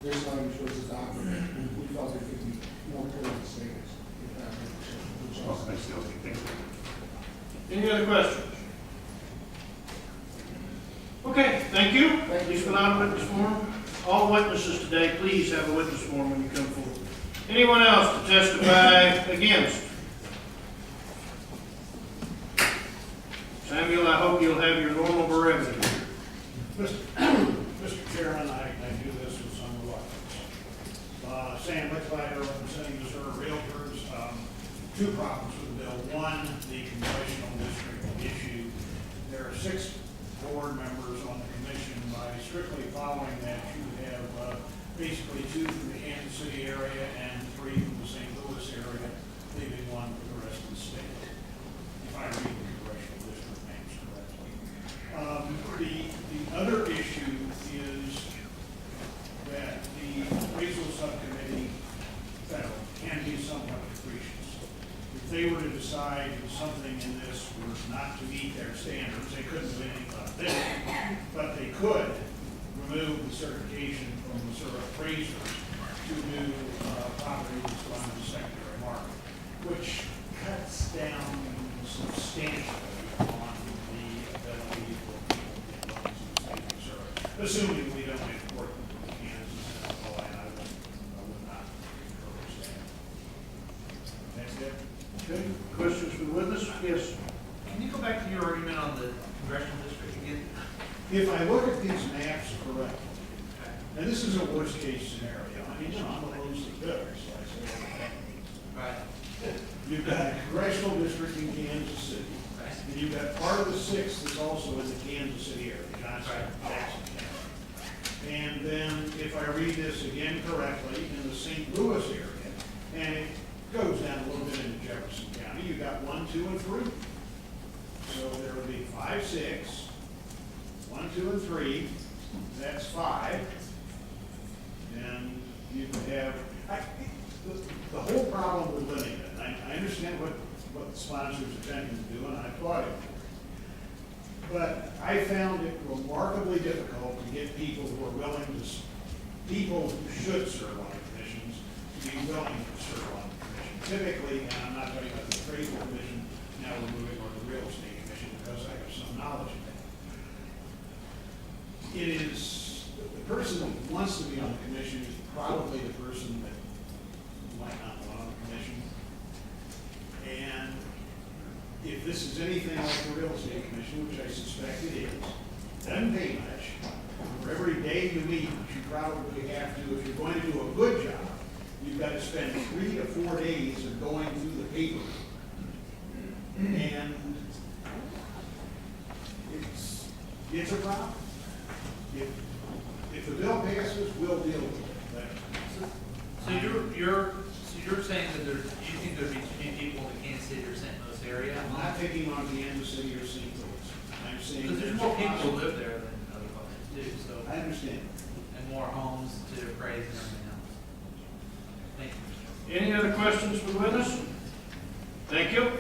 This language was adopted, we felt it could be more clear to say this. If that makes sense. I still think so. Any other questions? Okay, thank you. Please fill out a witness form. All witnesses today, please have a witness form when you come forward. Anyone else to testify against? Samuel, I hope you'll have your normal brevity. Mr. Chairman, I do this with some reluctance. Sam Licklider, representing Missouri Realtors. Two problems with the bill. One, the congressional district issue. There are 6 board members on the commission. By strictly following that, you have basically 2 from the Kansas City area and 3 from the St. Louis area, leaving 1 for the rest of the state, if I read the congressional district names correctly. The other issue is that the appraisal subcommittee federal can be somewhat capricious. If they were to decide that something in this was not to meet their standards, they couldn't do anything about this, but they could remove the certification from the sort of appraisers to do property that's going to the secondary market, which cuts down substantially on the ability for people to get loans in the state of Missouri, assuming we don't import them from Kansas and Illinois, and I would not encourage that. That's it. Okay, questions for the witness? Yes. Can you go back to your argument on the congressional district again? If I look at these maps correctly, and this is a worst case scenario, I mean, I'm opposed to good, so I say, okay. Right. You've got a congressional district in Kansas City, and you've got part of the 6th that's also in the Kansas City area, Johnson, Jackson County. And then, if I read this again correctly, in the St. Louis area, and it goes down a little bit into Jefferson County, you've got 1, 2, and 3. So there would be 5, 6, 1, 2, and 3, that's 5. And you could have, the whole problem with limiting it, I understand what the sponsors are attempting to do, and I applaud it. But I found it remarkably difficult to get people who are willing to, people who should serve on the commissions, to be willing to serve on the commission. Typically, and I'm not talking about the appraisal commission, now we're moving on to the real estate commission because I have some knowledge of that. It is, the person that wants to be on the commission is probably the person that might not want on the commission. And if this is anything like the real estate commission, which I suspect it is, doesn't pay much. For every day you meet, you probably have to, if you're going to do a good job, you've got to spend 3 to 4 days of going through the paper. And it's a problem. If the bill passes, we'll deal with it. So you're saying that you think there'd be too many people in the Kansas City or St. Louis area? I'm not picking on Kansas City or St. Louis. I'm saying Because there's more people who live there than other places too, so. I understand. And more homes to appraise and everything else. Thank you. Any other questions for the witness? Thank you.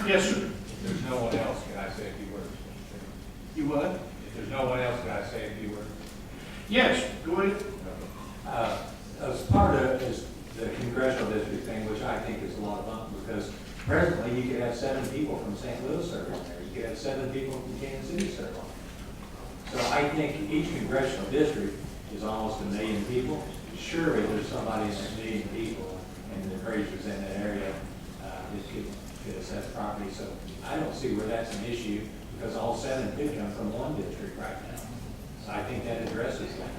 Yes, sir. If there's no one else, can I say a few words? You what? If there's no one else, can I say a few words? Yes, go ahead. As part of is the congressional district thing, which I think is a lot of fun, because presently you could have 7 people from St. Louis serve on there. You could have 7 people from Kansas City serve on there. So I think each congressional district is almost 1 million people. Surely there's somebody in that 1 million people and the appraisers in that area that could assess property. So I don't see where that's an issue, because all 7 could come from one district right now. So I think that addresses that.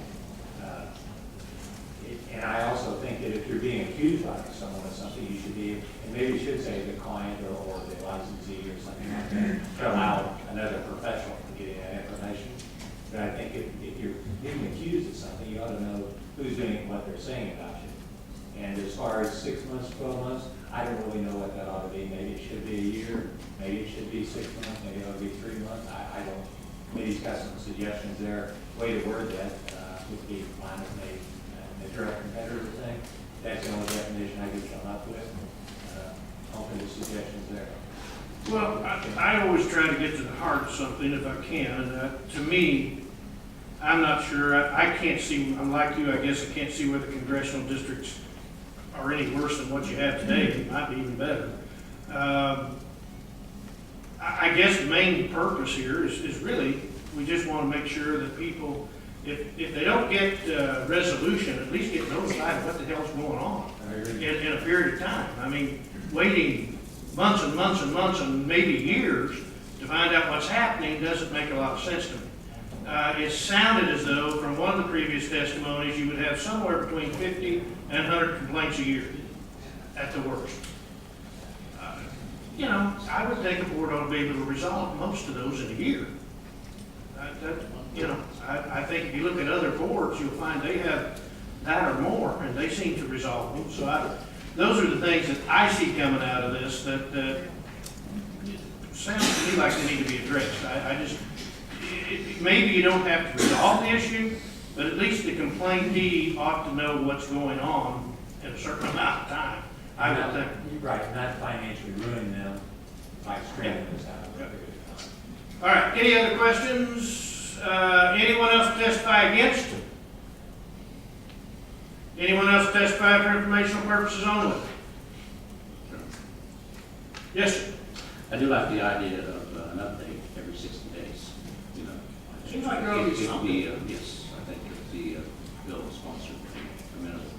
And I also think that if you're being accused by someone of something, you should be, and maybe you should say the client or the licensee or something like that, to allow another professional to get that information. But I think if you're being accused of something, you ought to know who's doing what they're saying about you. And as far as 6 months, 12 months, I don't really know what that ought to be. Maybe it should be a year, maybe it should be 6 months, maybe it ought to be 3 months. I don't, maybe he's got some suggestions there. Way to word that would be fine with me. The direct competitor thing, that's the only definition I could come up with. Open to suggestions there. Well, I always try to get to the heart of something if I can, and to me, I'm not sure, I can't see, I'm like you, I guess I can't see where the congressional districts are any worse than what you have today, it might be even better. I guess the main purpose here is really, we just want to make sure that people, if they don't get resolution, at least get notified of what the hell's going on in a period of time. I mean, waiting months and months and months and maybe years to find out what's happening doesn't make a lot of sense to me. It sounded as though, from one of the previous testimonies, you would have somewhere between 50 and 100 complaints a year, at the worst. You know, I would think a board ought to be able to resolve most of those in a year. I think if you look at other boards, you'll find they have that or more, and they seem to resolve them. So those are the things that I see coming out of this that sounds to me like they need to be addressed. Maybe you don't have to resolve the issue, but at least the complaintee ought to know what's going on in a certain amount of time, I would think. Right, not financially ruining them by straightening this out. All right, any other questions? Anyone else testify against? Anyone else testify for informational purposes only? Yes, sir. I do like the idea of an update every 60 days, you know. Seems like there ought to be something. Yes, I think that the bill sponsored amenable.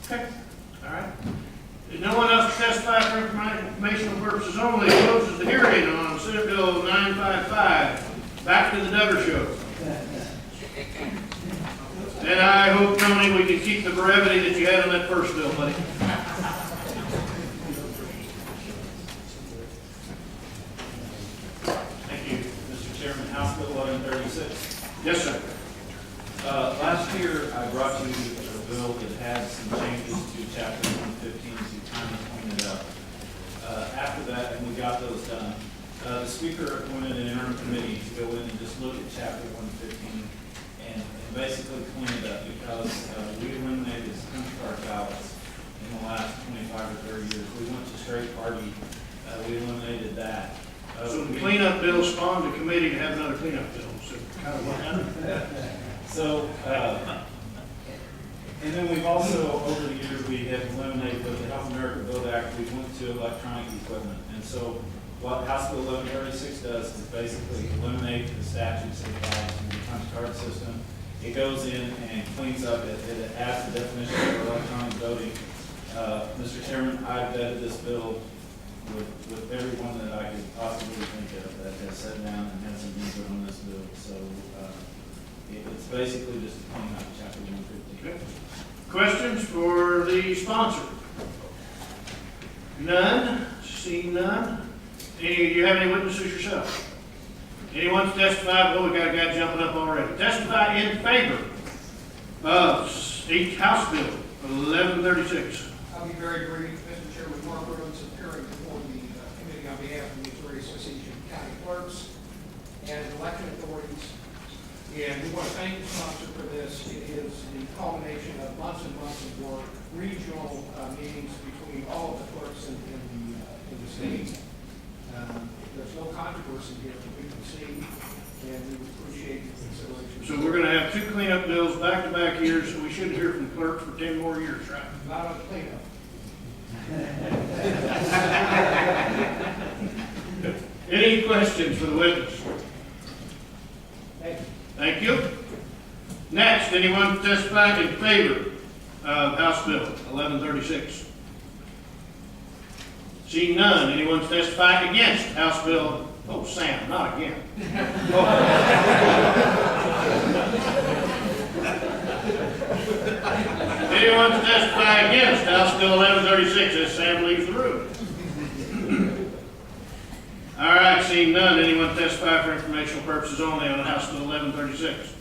Okay, all right. If no one else to testify for informational purposes only, closes the hearing on Senate Bill 955. Back to the Duggar Show. And I hope, Tony, we can keep the brevity that you had on that first bill, buddy. Thank you, Mr. Chairman. House Bill 1136. Yes, sir. Last year, I brought you a bill that had some changes to Chapter 115, as you kindly pointed out. After that, and we got those done, the Speaker appointed an interim committee to go in and just look at Chapter 115 and basically clean it up, because we eliminated punch card ballots in the last 25 or 30 years. We went to straight party. We eliminated that. So the cleanup bill spawned a committee to have another cleanup bill, so kind of what happened. So, and then we've also, over the years, we have eliminated with the Health America Build Act, we went to electronic equipment. And so what House Bill 1136 does is basically eliminate the statutes that apply to the punch card system. It goes in and cleans up, it adds the definition of electronic voting. Mr. Chairman, I've vetted this bill with everyone that I could possibly think of that has sat down and had some input on this bill. So it's basically just a clean up Chapter 115. Okay. Questions for the sponsor? None? Seeing none? You have any witnesses yourself? Anyone to testify? Oh, we got a guy jumping up already. Testify in favor of House Bill 1136. I'll be very brief, Mr. Chairman. Mark Rhodes appearing before the committee on behalf of the Missouri Association of County Clerks and election authorities. And we want to thank the sponsor for this. It is the culmination of months and months of work, regional meetings between all of the clerks in the state. There's no controversy here that we can see, and we appreciate the consideration. So we're going to have two cleanup bills back-to-back years, so we should hear from clerks for 10 more years, right? Not on cleanup. Any questions for the witness? Thank you. Thank you. Next, anyone testify in favor of House Bill 1136? Seeing none, anyone testify against House Bill? Oh, Sam, not again. Anyone testify against House Bill 1136 as Sam leaves the room? All right, seeing none, anyone testify for informational purposes only on House Bill 1136?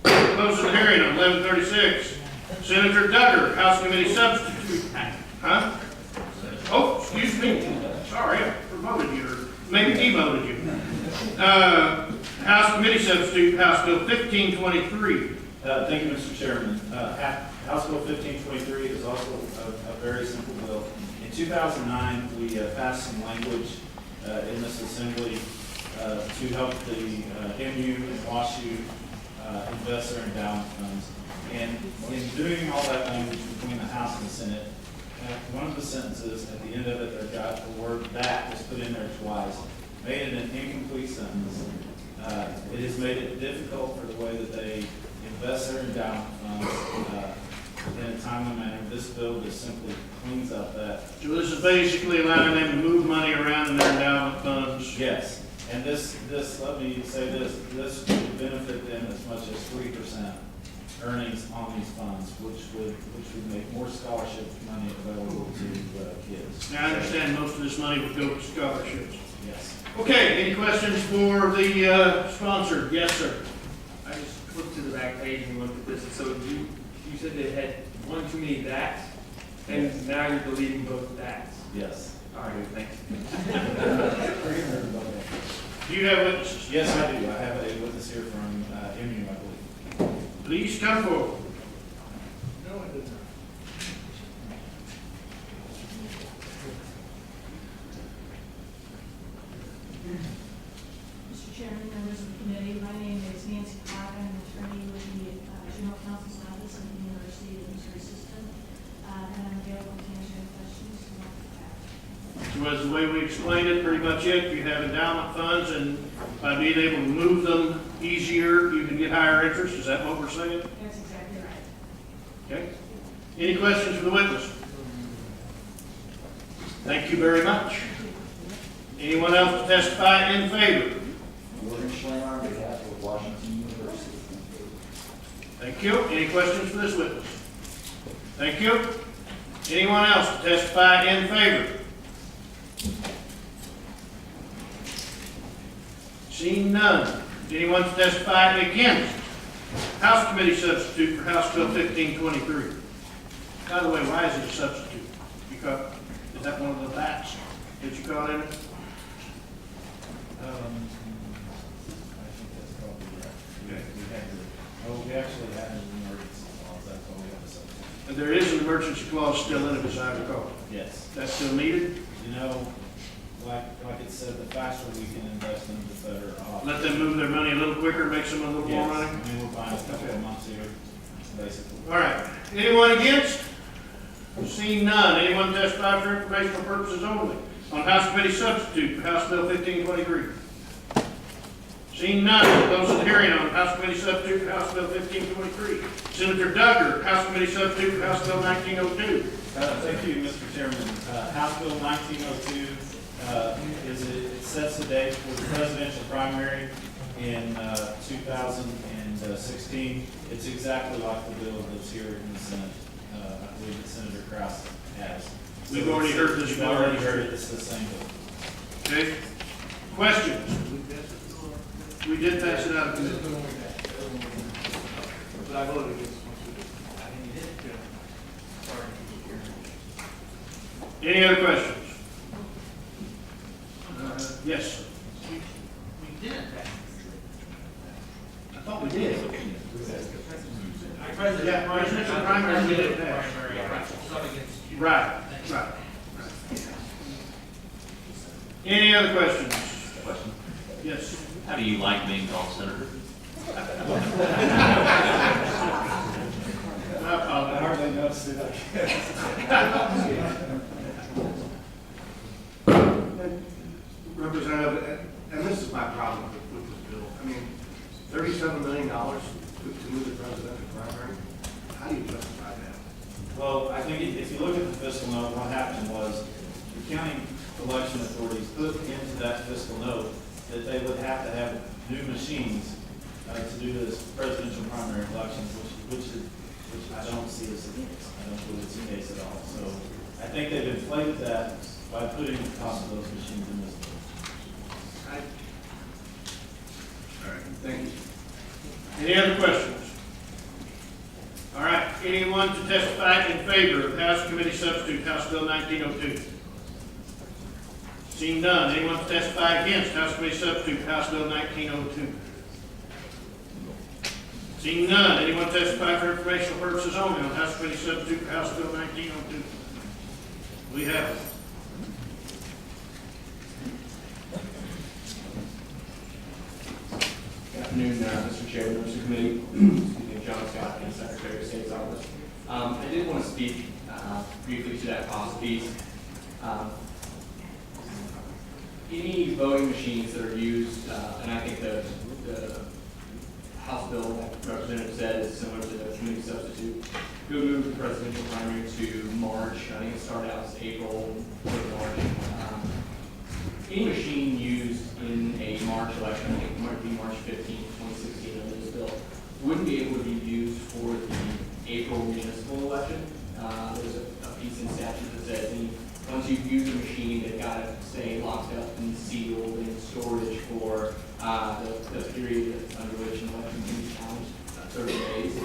Close the hearing on 1136. Senator Duggar, House Committee Substitute. Huh? Oh, excuse me. Sorry, I promoted you, or maybe demoted you. House Committee Substitute, House Bill 1523. Thank you, Mr. Chairman. House Bill 1523 is also a very simple bill. It 2009, we passed some language in this assembly to help the MU and WashU invest their endowment funds. And in doing all that language between the House and the Senate, one of the sentences at the end of it, they've got the word "that" was put in there twice, made it an incomplete sentence. It has made it difficult for the way that they invest their endowment funds in a timely manner. This bill just simply cleans up that. So this is basically allowing them to move money around in their endowment funds. Yes, and this, let me say this would benefit them as much as 3% earnings on these funds, which would make more scholarship money available to kids. Now, I understand most of this money would go to scholarships. Yes. Okay, any questions for the sponsor? Yes, sir. I just flipped to the back page and looked at this, and so you said they had one too many that's, and now you're deleting both that's. Yes. All right, thanks. Do you have witnesses? Yes, I do. I have a witness here from MU, I believe. Please come forward. No, it does not. Mr. Chairman, members of the committee, my name is Nancy Clark. I'm an attorney with the General Counsel's Office of the University of Missouri System, and I'm available to answer any questions you might have. Was the way we explained it pretty much it? You have endowment funds, and by being able to move them easier, you can get higher interest. Is that what we're saying? That's exactly right. Okay. Any questions for the witness? Thank you very much. Anyone else to testify in favor? William Schlein on behalf of Washington University. Thank you. Any questions for this witness? Thank you. Anyone else to testify in favor? Seeing none. Anyone to testify against House Committee substitute for House Bill 1523? By the way, why is it a substitute? Because, is that one of the facts that you caught in it? I think that's probably right. Okay. We actually had an emergency clause, that's why we have a substitute. And there is an emergency clause still in it, as I recall. Yes. That's still needed? You know, like it said, the faster we can invest them, the better off. Let them move their money a little quicker, makes them a little more Yes, money? I mean, we're buying a couple of months here, basically. All right. Anyone against? Seeing none. Anyone testify for informational purposes only on House Committee substitute for House Bill 1523? Seeing none, we'll close the hearing on House Committee substitute for House Bill 1523. Senator Duggar, House Committee substitute for House Bill 1902. Thank you, Mr. Chairman. House Bill 1902 it sets the date for the presidential primary in 2016. It's exactly like the bill that's here in the Senate. I believe that Senator Krause has. We've already heard this. You've already heard it. It's the same bill. Okay. Questions? We did pass it out of committee. But I voted against one. I think you did. Sorry. Any other questions? Yes, sir. We didn't pass I thought we did. President. Yeah, presidential primary, we did pass. Primary, right. Some against you. Right, right. Any other questions? Question. Yes. How do you like being called senator? I I apologize. hardly noticed it. Representative, and this is my problem with this bill. I mean, $37 million to move the presidential primary. How do you justify that? Well, I think if you look at the fiscal note, what happened was the county election authorities put into that fiscal note that they would have to have new machines to do this presidential primary elections, which I don't see as the case. I don't believe it's the case at all. So I think they've inflated that by putting the cost of those machines in this bill. All right, thank you. Any other questions? All right, anyone to testify in favor of House Committee substitute, House Bill 1902? Seeing none, anyone to testify against House Committee substitute, House Bill 1902? Seeing none, anyone testify for informational purposes only on House Committee substitute for House Bill 1902? We have it. Good afternoon, Mr. Chair, members of the committee. Excuse me, John Scott, and Secretary of State's office. I did want to speak briefly to that cost piece. Any voting machines that are used, and I think the House bill, like the Representative said, is similar to the committee substitute. We would move the presidential primary to March. I think it started out as April or March. Any machine used in a March election, I think it might be March 15, 2016 under this bill, wouldn't be able to be used for the April municipal election. There's a piece in statute that says once you've used a machine, they've got to stay locked up and sealed in storage for the period under which an election can be challenged, 30 days.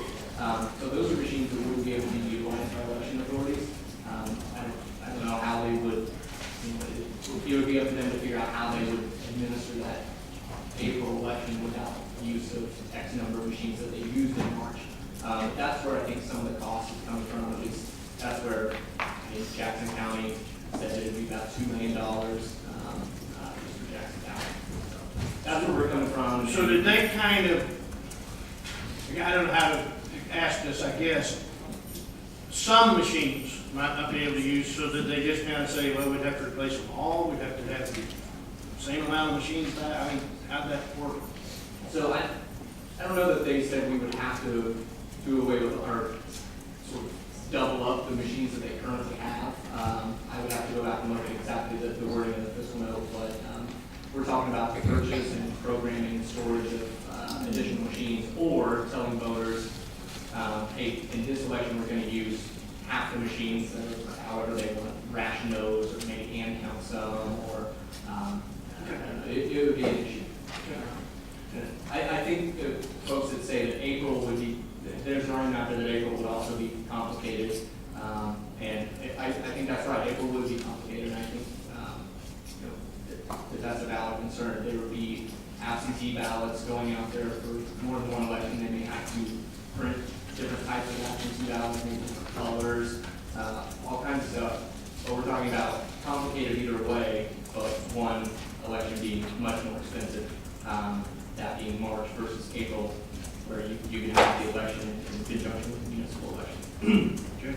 So those are machines that wouldn't be able to be utilized by election authorities. I don't know how they would, it would be up to them to figure out how they would administer that April election without use of X number of machines that they used in March. That's where I think some of the cost is coming from. At least that's where Jackson County said it would be about $2 million just for Jackson County. So that's where we're coming from. So did they kind of, I don't know how to ask this, I guess, some machines might not be able to use, so did they just kind of say, well, we'd have to replace them all, we'd have to have the same amount of machines back? I mean, how'd that work? So I don't know that they said we would have to do away with or sort of double up the machines that they currently have. I would have to go back and look at exactly the wording of the fiscal note, but we're talking about the purchase and programming and storage of additional machines, or telling voters, hey, in this election we're going to use half the machines, however they want to ration those, or maybe hand count some, or it would be an issue. I think the folks that say that April would be, there's an argument out there that April would also be complicated, and I think that's right, April would be complicated, and I think that that's a valid concern. There would be absentee ballots going out there for more than one election. They may have to print different types of absentee ballots, maybe different colors, all kinds of stuff. But we're talking about complicated either way, but one election being much more expensive, that being March versus April, where you can have the election in conjunction with the municipal election. Okay.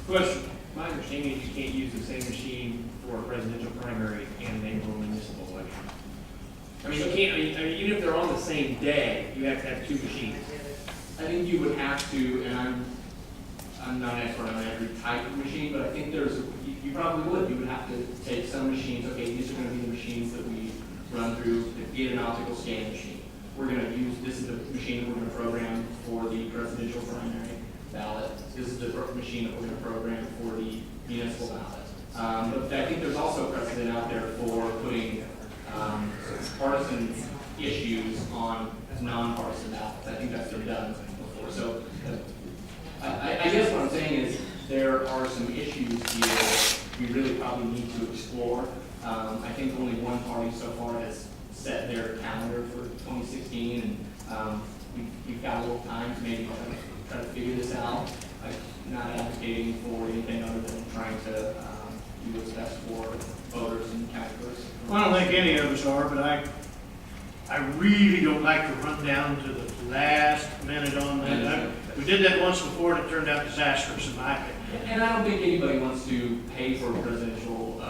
Question? My understanding is you can't use the same machine for a presidential primary and an April municipal election. I mean, you can't, I mean, even if they're on the same day, you have to have two machines. I think you would have to, and I'm not an expert on every type of machine, but I think you probably would. You would have to take some machines, okay, these are going to be the machines that we run through to get an optical scan machine. We're going to use, this is the machine that we're going to program for the presidential primary ballot. This is the machine that we're going to program for the municipal ballot. But I think there's also precedent out there for putting partisan issues on non-partisan ballots. I think that's been done before. So I guess what I'm saying is there are some issues here we really probably need to explore. I think only one party so far has set their calendar for 2016, and we've got a little time to maybe try to figure this out. I'm not advocating for anything other than trying to do what's best for voters and county clerks. Well, I don't think any of us are, but I really don't like to run down to the last minute on that. We did that once before, and it turned out disastrous in my opinion. And I don't think anybody wants to pay for a presidential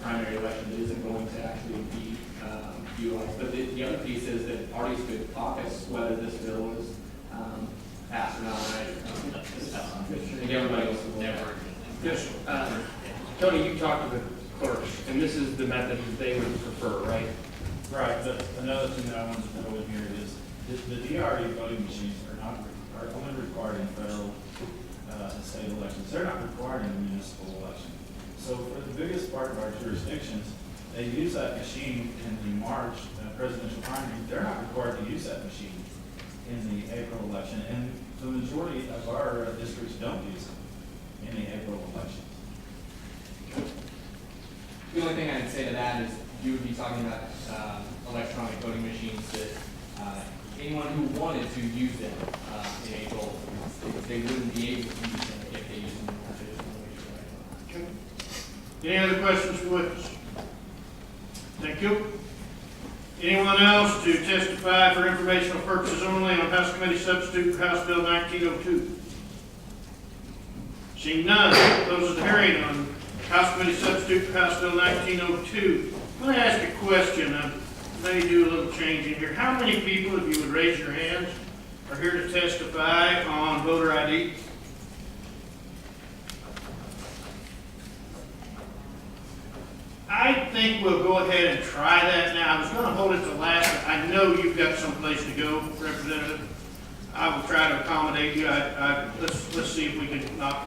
primary election that isn't going to actually be utilized. But the other piece is that parties could caucus whether this bill is passed or not. I think everybody wants to vote. Yes. Tony, you talked to the clerks, and this is the method that they would prefer, right? Right, but another thing that I wanted to throw in here is the DRE voting machines are only required in federal and state elections. They're not required in the municipal election. So for the biggest part of our jurisdictions, they use that machine in the March presidential primary. They're not required to use that machine in the April election, and the majority of our districts don't use it in the April election. The only thing I'd say to that is you would be talking about electronic voting machines that anyone who wanted to use them in April, they wouldn't be able to use them if they used them in the traditional election. Any other questions for witness? Thank you. Anyone else to testify for informational purposes only on House Committee Substitute for House Bill 1902? Seeing none, closes the hearing on House Committee Substitute for House Bill 1902. I'm going to ask a question. I may do a little change in here. How many people, if you would raise your hands, are here to testify on voter ID? I think we'll go ahead and try that now. I was going to hold it to last, but I know you've got someplace to go, Representative. I will try to accommodate you. Let's see if we can knock